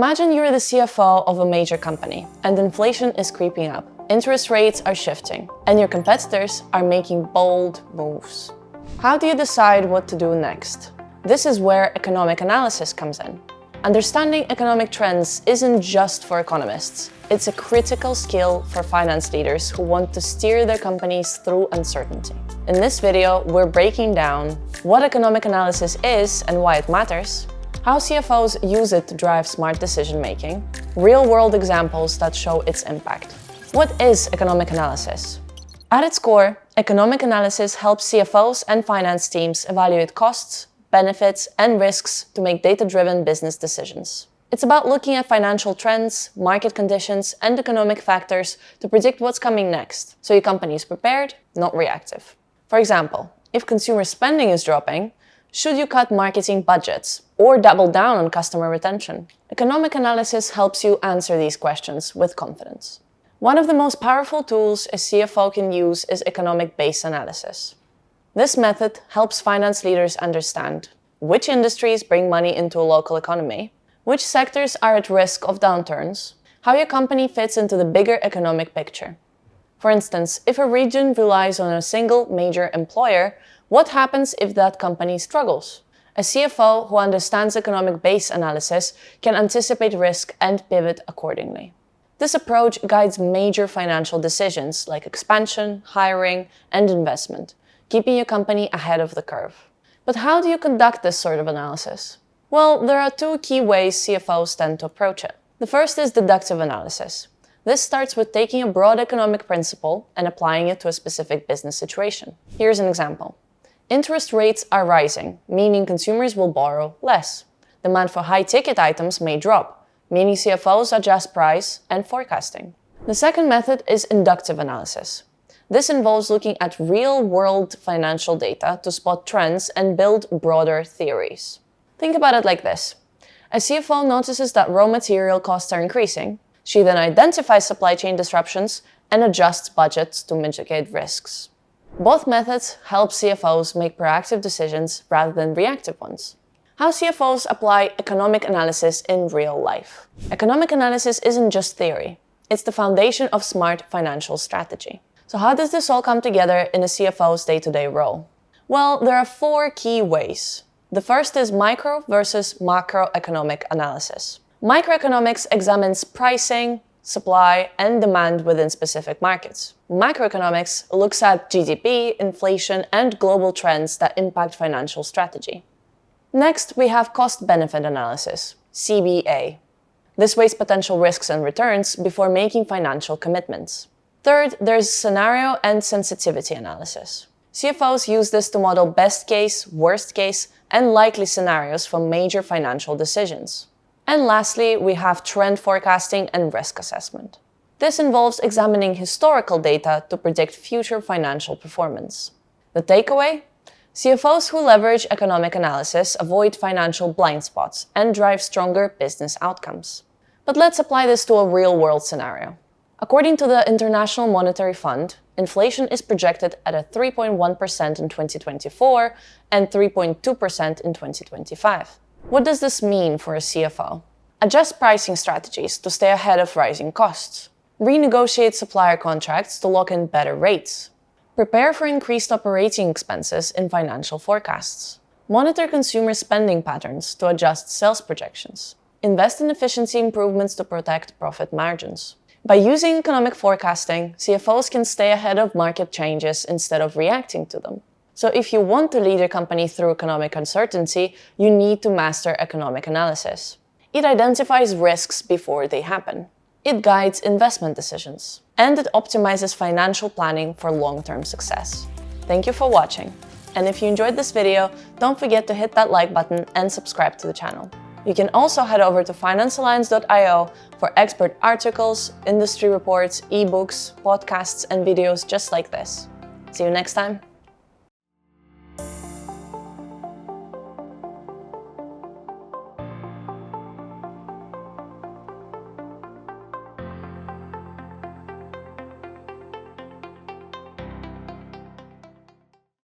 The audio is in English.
Imagine you're the CFO of a major company and inflation is creeping up. Interest rates are shifting and your competitors are making bold moves. How do you decide what to do next? This is where economic analysis comes in. Understanding economic trends isn't just for economists. It's a critical skill for finance leaders who want to steer their companies through uncertainty. In this video, we're breaking down what economic analysis is and why it matters, how CFOs use it to drive smart decision-making, real-world examples that show its impact. What is economic analysis? At its core, economic analysis helps CFOs and finance teams evaluate costs, benefits, and risks to make data-driven business decisions. It's about looking at financial trends, market conditions, and economic factors to predict what's coming next, so your company is prepared, not reactive. For example, if consumer spending is dropping, should you cut marketing budgets or double down on customer retention? Economic analysis helps you answer these questions with confidence. One of the most powerful tools a CFO can use is economic-based analysis. This method helps finance leaders understand which industries bring money into a local economy, which sectors are at risk of downturns, how your company fits into the bigger economic picture. For instance, if a region relies on a single major employer, what happens if that company struggles? A CFO who understands economic-based analysis can anticipate risk and pivot accordingly. This approach guides major financial decisions like expansion, hiring, and investment, keeping your company ahead of the curve. But how do you conduct this sort of analysis? Well, there are two key ways CFOs tend to approach it. The first is deductive analysis. This starts with taking a broad economic principle and applying it to a specific business situation. Here's an example. Interest rates are rising, meaning consumers will borrow less. Demand for high-ticket items may drop, meaning CFOs adjust price and forecasting. The second method is inductive analysis. This involves looking at real-world financial data to spot trends and build broader theories. Think about it like this. A CFO notices that raw material costs are increasing. She then identifies supply chain disruptions and adjusts budgets to mitigate risks. Both methods help CFOs make proactive decisions rather than reactive ones. How CFOs apply economic analysis in real life. Economic analysis isn't just theory. It's the foundation of smart financial strategy. So how does this all come together in a CFO's day-to-day role? Well, there are four key ways. The first is micro versus macroeconomic analysis. Microeconomics examines pricing, supply, and demand within specific markets. Macroeconomics looks at GDP, inflation, and global trends that impact financial strategy. Next, we have cost-benefit analysis, CBA. This weighs potential risks and returns before making financial commitments. Third, there's scenario and sensitivity analysis. CFOs use this to model best case, worst case, and likely scenarios for major financial decisions. And lastly, we have trend forecasting and risk assessment. This involves examining historical data to predict future financial performance. The takeaway? CFOs who leverage economic analysis avoid financial blind spots and drive stronger business outcomes. But let's apply this to a real-world scenario. According to the International Monetary Fund, inflation is projected at a 3.1% in 2024 and 3.2% in 2025. What does this mean for a CFO? Adjust pricing strategies to stay ahead of rising costs. Renegotiate supplier contracts to lock in better rates. Prepare for increased operating expenses in financial forecasts. Monitor consumer spending patterns to adjust sales projections. Invest in efficiency improvements to protect profit margins. By using economic forecasting, CFOs can stay ahead of market changes instead of reacting to them. So if you want to lead your company through economic uncertainty, you need to master economic analysis. It identifies risks before they happen. It guides investment decisions. And it optimizes financial planning for long-term success. Thank you for watching. And if you enjoyed this video, don't forget to hit that like button and subscribe to the channel. You can also head over to financealliance.io for expert articles, industry reports, ebooks, podcasts, and videos just like this. See you next time.